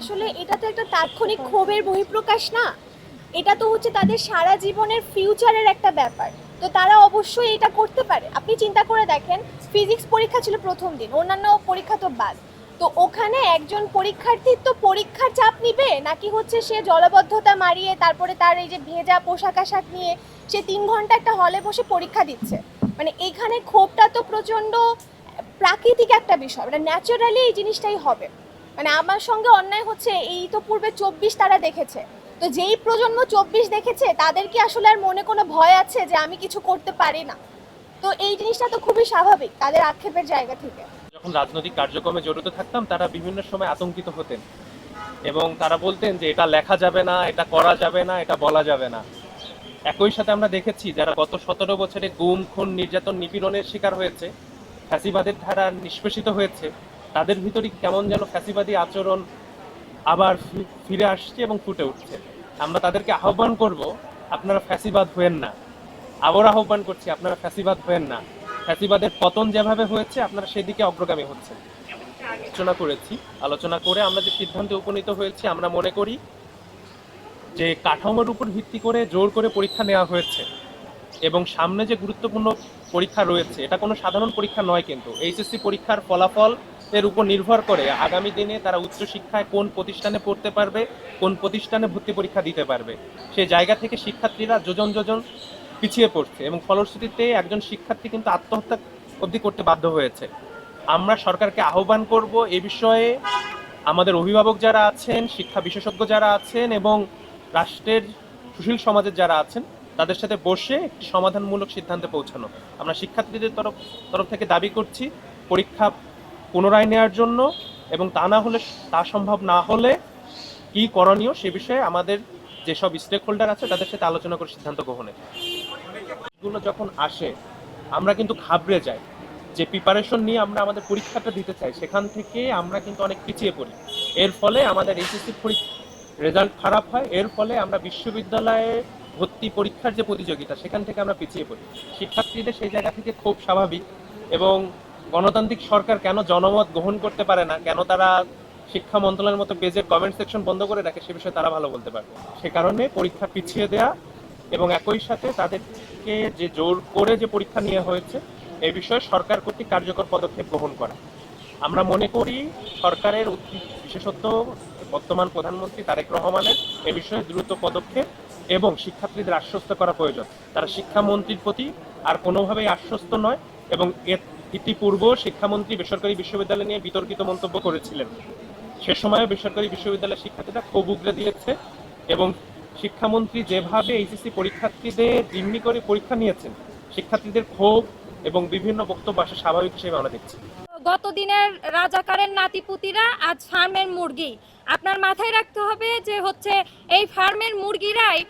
আসলে এটা তো একটা তাৎক্ষণিক ক্ষোভের বহিঃপ্রকাশ না, এটা তো হচ্ছে তাদের সারা জীবনের ফিউচারের একটা ব্যাপার। তো তারা অবশ্যই এটা করতে পারে। আপনি চিন্তা করে দেখেন, ফিজিক্স পরীক্ষা ছিল প্রথম দিন, অন্যান্য পরীক্ষা তো বাদ। তো ওখানে একজন পরীক্ষার্থীর তো পরীক্ষার চাপ নিবে নাকি হচ্ছে সে জলবদ্ধতা মারিয়ে তারপরে তার এই যে ভেজা পোশাক আশাক নিয়ে সে 3 ঘন্টা একটা হলে বসে পরীক্ষা দিচ্ছে। মানে এখানে ক্ষোভটা তো প্রচণ্ড প্রাকৃতিক একটা বিষয়, মানে ন্যাচারালি এই জিনিসটাই হবে। মানে আমার সঙ্গে অন্যায় হচ্ছে, এই তো পূর্বে 24 তারা দেখেছে। তো যেই প্রজন্ম 24 দেখেছে তাদের কি আসলে আর মনে কোনো ভয় আছে যে আমি কিছু করতে পারি না? তো এই জিনিসটা তো খুবই স্বাভাবিক তাদের আক্ষেপের জায়গা থেকে। যখন রাজনৈতিক কার্যক্রমে জড়িত থাকতাম তারা বিভিন্ন সময় আতঙ্কিত হতেন এবং তারা বলতেন যে এটা লেখা যাবে না, এটা করা যাবে না, এটা বলা যাবে না। একই সাথে আমরা দেখেছি যারা গত 17 বছরে গুম, খুন, নির্যাতন, নিপীড়নের শিকার হয়েছে, ফ্যাসিবাদের ধারা নিষ্পেষিত হয়েছে, তাদের ভিতরে কেমন যেন ফ্যাসিবাদী আচরণ আবার ফিরে আসছে এবং ফুটে উঠছে। আমরা তাদেরকে আহ্বান করব, আপনারা ফ্যাসিবাদ হয়েন না। আবার আহ্বান করছি, আপনারা ফ্যাসিবাদ হয়েন না। ফ্যাসিবাদের পতন যেভাবে হয়েছে আপনারা সেদিকে অগ্রগামী হচ্ছেন। আলোচনা করে আমরা যে সিদ্ধান্তে উপনীত হয়েছি, আমরা মনে করি যে কাঠামোর উপর ভিত্তি করে জোর করে পরীক্ষা নেওয়া হয়েছে এবং সামনে যে গুরুত্বপূর্ণ পরীক্ষা রয়েছে এটা কোনো সাধারণ পরীক্ষা নয়, কিন্তু এইচএসসি পরীক্ষার ফলাফল এর উপর নির্ভর করে আগামী দিনে তারা উচ্চশিক্ষায় কোন প্রতিষ্ঠানে পড়তে পারবে, কোন প্রতিষ্ঠানে ভর্তি পরীক্ষা দিতে পারবে। সেই জায়গা থেকে শিক্ষার্থীরা যোজন যোজন পিছিয়ে পড়ছে এবং ফলশ্রুতিতে একজন শিক্ষার্থী কিন্তু আত্মহত্যা অবধি করতে বাধ্য হয়েছে। আমরা সরকারকে আহ্বান করব এ বিষয়ে আমাদের অভিভাবক যারা আছেন, শিক্ষা বিশেষজ্ঞ যারা আছেন এবং রাষ্ট্রের সুশীল সমাজের যারা আছেন তাদের সাথে বসে একটি সমাধানমূলক সিদ্ধান্তে পৌঁছানো। আমরা শিক্ষার্থীদের তরফ থেকে দাবি করছি পরীক্ষা পুনরায় নেওয়ার জন্য, এবং তা না হলে, তা সম্ভব না হলে কি করণীয় সে বিষয়ে আমাদের যেসব স্টেক হোল্ডার আছে তাদের সাথে আলোচনা করে সিদ্ধান্ত গ্রহণের। এগুলো যখন আসে আমরা কিন্তু ঘাবড়ে যাই, যে প্রিপারেশন নিয়ে আমরা আমাদের পরীক্ষাটা দিতে চাই সেখান থেকে আমরা কিন্তু অনেক পিছিয়ে পড়ি। এর ফলে আমাদের এইচএসসি রেজাল্ট খারাপ হয়, এর ফলে আমরা বিশ্ববিদ্যালয়ে ভর্তি পরীক্ষার যে প্রতিযোগিতা সেখান থেকে আমরা পিছিয়ে পড়ি। শিক্ষার্থীদের সেই জায়গা থেকে খুব স্বাভাবিক, এবং গণতান্ত্রিক সরকার কেন জনমত গ্রহণ করতে পারে না, কেন তারা শিক্ষা মন্ত্রণালয়ের মতো পেজের কমেন্ট সেকশন বন্ধ করে রাখে, সে বিষয়ে তারা ভালো বলতে পারবে। সে কারণে পরীক্ষা পিছিয়ে দেয়া এবং একই সাথে তাদেরকে যে জোর করে যে পরীক্ষা নিয়ে হয়েছে এ বিষয়ে সরকার কর্তৃক কার্যকর পদক্ষেপ গ্রহণ করা। আমরা মনে করি সরকারের বিশেষত বর্তমান প্রধানমন্ত্রী তারেক রহমানের এ বিষয়ে দ্রুত পদক্ষেপ এবং শিক্ষার্থীদের আশ্বস্ত করা প্রয়োজন। তারা শিক্ষামন্ত্রীর প্রতি আর কোনোভাবেই আশ্বস্ত নয়, এবং এর ইতিপূর্ব শিক্ষামন্ত্রী বেসরকারি বিশ্ববিদ্যালয় নিয়ে বিতর্কিত মন্তব্য করেছিলেন। সে সময় বেসরকারি বিশ্ববিদ্যালয়ের শিক্ষার্থীরা ক্ষোভ উগরে দিয়েছে এবং শিক্ষামন্ত্রী যেভাবে এইচএসসি পরীক্ষার্থীদের জিম্মি করে পরীক্ষা নিয়েছেন, শিক্ষার্থীদের ক্ষোভ এবং বিভিন্ন বক্তব্য আসা স্বাভাবিক হিসেবে আমরা দেখছি। গত দিনের রাজাকারের নাতিপুতিরা আজ ফার্মের মুরগি। আপনার মাথায় রাখতে হবে যে হচ্ছে এই ফার্মের মুরগিরাই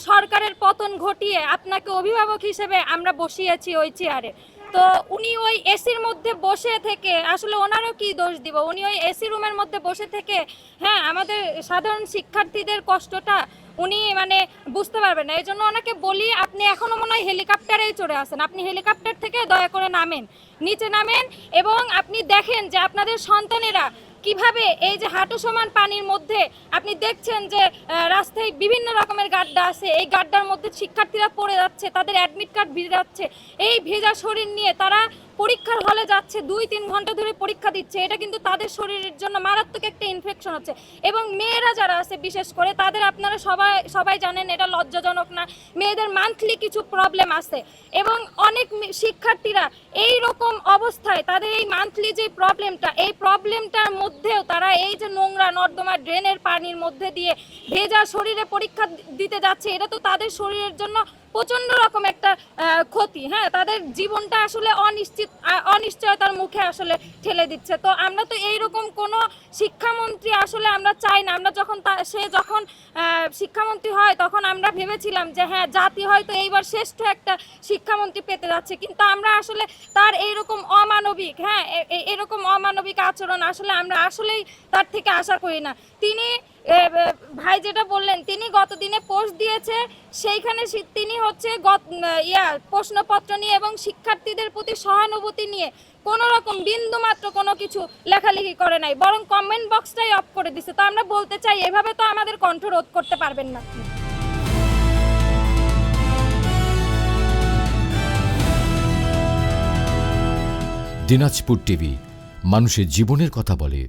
সরকারের পতন ঘটিয়ে আপনাকে অভিভাবক হিসেবে আমরা বসিয়েছি ওই চেয়ারে। তো উনি ওই এসির মধ্যে বসে থেকে আসলে ওনারও কি দোষ দিব, উনি ওই এসি রুমের মধ্যে বসে থেকে হ্যাঁ আমাদের সাধারণ শিক্ষার্থীদের কষ্টটা উনি মানে বুঝতে পারবেন না। এই জন্য ওনাকে বলি, আপনি এখনো মনে হয় হেলিকপ্টারেই চড়ে আসেন, আপনি হেলিকপ্টার থেকে দয়া করে নামেন, নিচে নামেন এবং আপনি দেখেন যে আপনাদের সন্তানেরা কিভাবে এই যে হাঁটু সমান পানির মধ্যে আপনি দেখছেন যে রাস্তায় বিভিন্ন রকমের গাড্ডা আছে, এই গাড্ডার মধ্যে শিক্ষার্থীরা পড়ে যাচ্ছে, তাদের অ্যাডমিট কার্ড ভিজে যাচ্ছে, এই ভেজা শরীর নিয়ে তারা পরীক্ষার হলে যাচ্ছে, 2-3 ঘন্টা ধরে পরীক্ষা দিচ্ছে। এটা কিন্তু তাদের শরীরের জন্য মারাত্মক একটা ইনফেকশন হচ্ছে। এবং মেয়েরা যারা আছে বিশেষ করে তাদের আপনারা সবাই জানেন এটা লজ্জাজনক না, মেয়েদের মান্থলি কিছু প্রবলেম আছে এবং অনেক শিক্ষার্থীরা এই রকম অবস্থায় তাদের এই মান্থলি যে প্রবলেমটা, এই প্রবলেমটার মধ্যেও তারা এই যে নোংরা নর্দমা ড্রেনের পানির মধ্যে দিয়ে ভেজা শরীরে পরীক্ষা দিতে যাচ্ছে। এটা তো তাদের শরীরের জন্য প্রচন্ড রকম একটা ক্ষতি। হ্যাঁ, তাদের জীবনটা আসলে অনিশ্চয়তার মুখে আসলে ঠেলে দিচ্ছে। তো আমরা তো এইরকম কোনো শিক্ষামন্ত্রী আসলে আমরা চাই না। আমরা যখন সে যখন শিক্ষামন্ত্রী হয় তখন আমরা ভেবেছিলাম যে হ্যাঁ জাতি হয়তো এইবার শ্রেষ্ঠ একটা শিক্ষামন্ত্রী পেতে যাচ্ছে, কিন্তু আমরা আসলে তার এইরকম অমানবিক এরকম অমানবিক আচরণ আসলে আমরা আসলেই তার থেকে আশা করি না। তিনি ভাই যেটা বললেন, তিনি গত দিনে পোস্ট দিয়েছে, সেইখানে তিনি হচ্ছে প্রশ্নপত্র নিয়ে এবং শিক্ষার্থীদের প্রতি সহানুভূতি নিয়ে কোনো রকম বিন্দু মাত্র কোনো কিছু লেখালেখি করে নাই, বরং কমেন্ট বক্সটাই অফ করে দিছে। তো আমরা বলতে চাই, এভাবে তো আমাদের কণ্ঠ রোধ করতে পারবেন না। দিনাজপুর টিভি, মানুষের জীবনের কথা বলে।